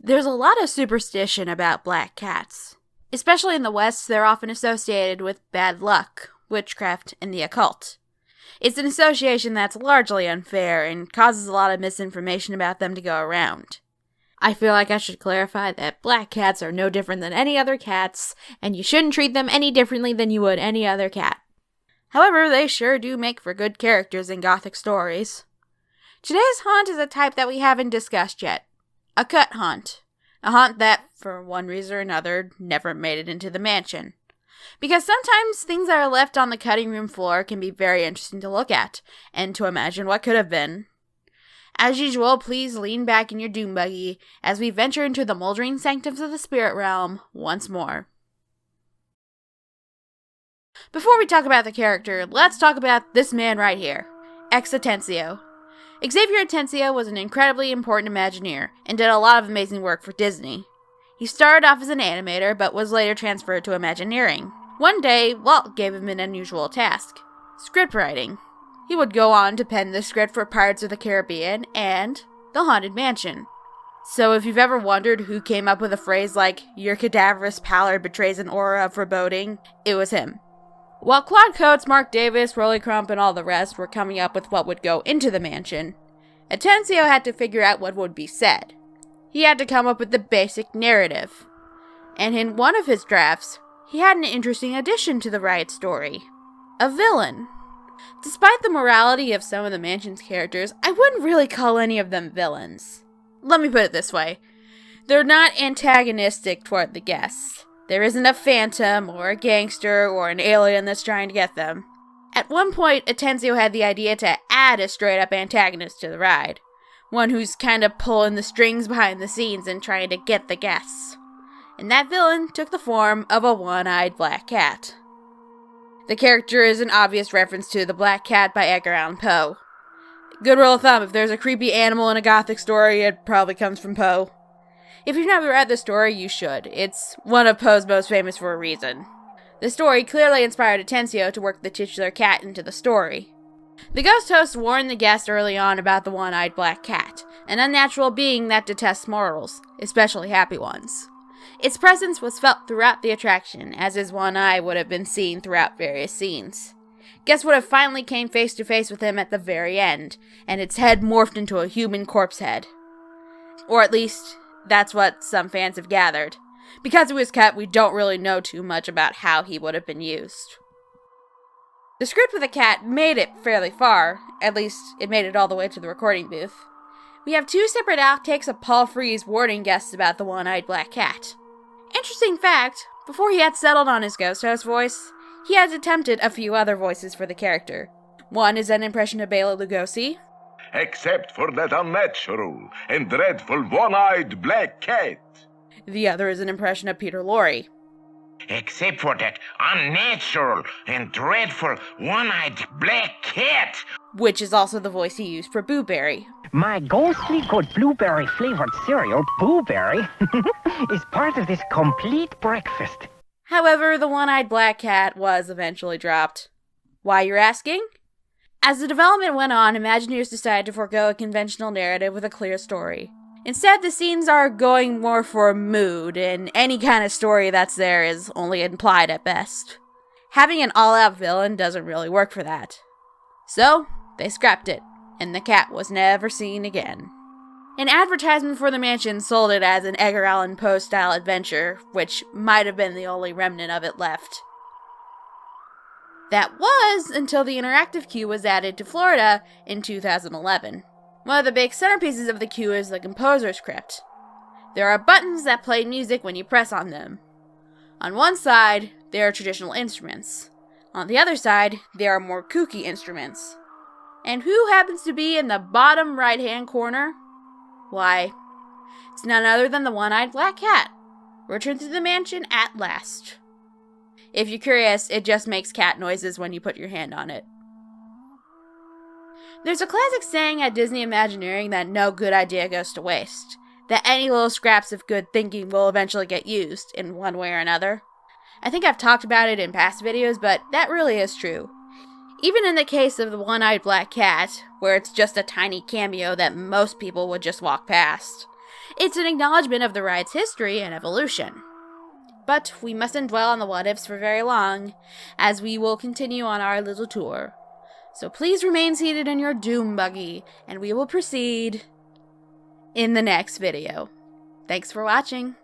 There's a lot of superstition about black cats. Especially in the West, they're often associated with bad luck, witchcraft, and the occult. It's an association that's largely unfair and causes a lot of misinformation about them to go around. I feel like I should clarify that black cats are no different than any other cats, and you shouldn't treat them any differently than you would any other cat. However, they sure do make for good characters in Gothic stories. Today's haunt is a type that we haven't discussed yet. A cut haunt. A haunt that, for one reason or another, never made it into the mansion. Because sometimes things that are left on the cutting room floor can be very interesting to look at, and to imagine what could have been. As usual, please lean back in your doom buggy as we venture into the moldering sanctums of the spirit realm once more. Before we talk about the character, let's talk about this man right here, Ex Atencio. Xavier Atencio was an incredibly important Imagineer and did a lot of amazing work for Disney. He started off as an animator, but was later transferred to Imagineering. One day, Walt gave him an unusual task: script writing. He would go on to pen the script for Pirates of the Caribbean and The Haunted Mansion. So if you've ever wondered who came up with a phrase like, "Your cadaverous pallor betrays an aura of foreboding," it was him. While Claude Coates, Mark Davis, Rolly Crump, and all the rest were coming up with what would go into the mansion, Atencio had to figure out what would be said. He had to come up with the basic narrative. And in one of his drafts, he had an interesting addition to the riot story: a villain. Despite the morality of some of the mansion's characters, I wouldn't really call any of them villains. Let me put it this way. They're not antagonistic toward the guests. There isn't a phantom, or a gangster, or an alien that's trying to get them. At one point, Atencio had the idea to add a straight-up antagonist to the ride. One who's kind of pulling the strings behind the scenes and trying to get the guests. And that villain took the form of a one-eyed black cat. The character is an obvious reference to The Black Cat by Edgar Allan Poe. Good rule of thumb, if there's a creepy animal in a Gothic story, it probably comes from Poe. If you've never read the story, you should. It's one of Poe's most famous for a reason. The story clearly inspired Atencio to work the titular cat into the story. The ghost host warned the guest early on about the one-eyed black cat, an unnatural being that detests mortals, especially happy ones. Its presence was felt throughout the attraction, as his one eye would have been seen throughout various scenes. Guests would have finally came face to face with him at the very end, and its head morphed into a human corpse head. Or at least, that's what some fans have gathered. Because it was cut, we don't really know too much about how he would have been used. The script for the cat made it fairly far, at least it made it all the way to the recording booth. We have 2 separate outtakes of Paul Frees warning guests about the one-eyed black cat. Interesting fact, before he had settled on his ghost host voice, he has attempted a few other voices for the character. One is an impression of Bela Lugosi. Except for that unnatural and dreadful one-eyed black cat. The other is an impression of Peter Lorre. Except for that unnatural and dreadful one-eyed black cat. Which is also the voice he used for Boo Berry. My ghostly good blueberry-flavored cereal, Boo Berry, is part of this complete breakfast. However, the one-eyed black cat was eventually dropped. Why, you're asking? As the development went on, Imagineers decided to forego a conventional narrative with a clear story. Instead, the scenes are going more for mood, and any kind of story that's there is only implied at best. Having an all-out villain doesn't really work for that. So, they scrapped it, and the cat was never seen again. An advertisement for the mansion sold it as an Edgar Allan Poe-style adventure, which might have been the only remnant of it left. That was until the interactive queue was added to Florida in 2011. One of the big centerpieces of the queue is the composer's crypt. There are buttons that play music when you press on them. On one side, there are traditional instruments. On the other side, there are more kooky instruments. And who happens to be in the bottom right-hand corner? Why, it's none other than the one-eyed black cat, returned to the mansion at last. If you're curious, it just makes cat noises when you put your hand on it. There's a classic saying at Disney Imagineering that no good idea goes to waste, that any little scraps of good thinking will eventually get used in one way or another. I think I've talked about it in past videos, but that really is true. Even in the case of the one-eyed black cat, where it's just a tiny cameo that most people would just walk past, It's an acknowledgement of the ride's history and evolution. But we mustn't dwell on the what-ifs for very long, as we will continue on our little tour. So please remain seated in your doom buggy, and we will proceed in the next video. Thanks for watching.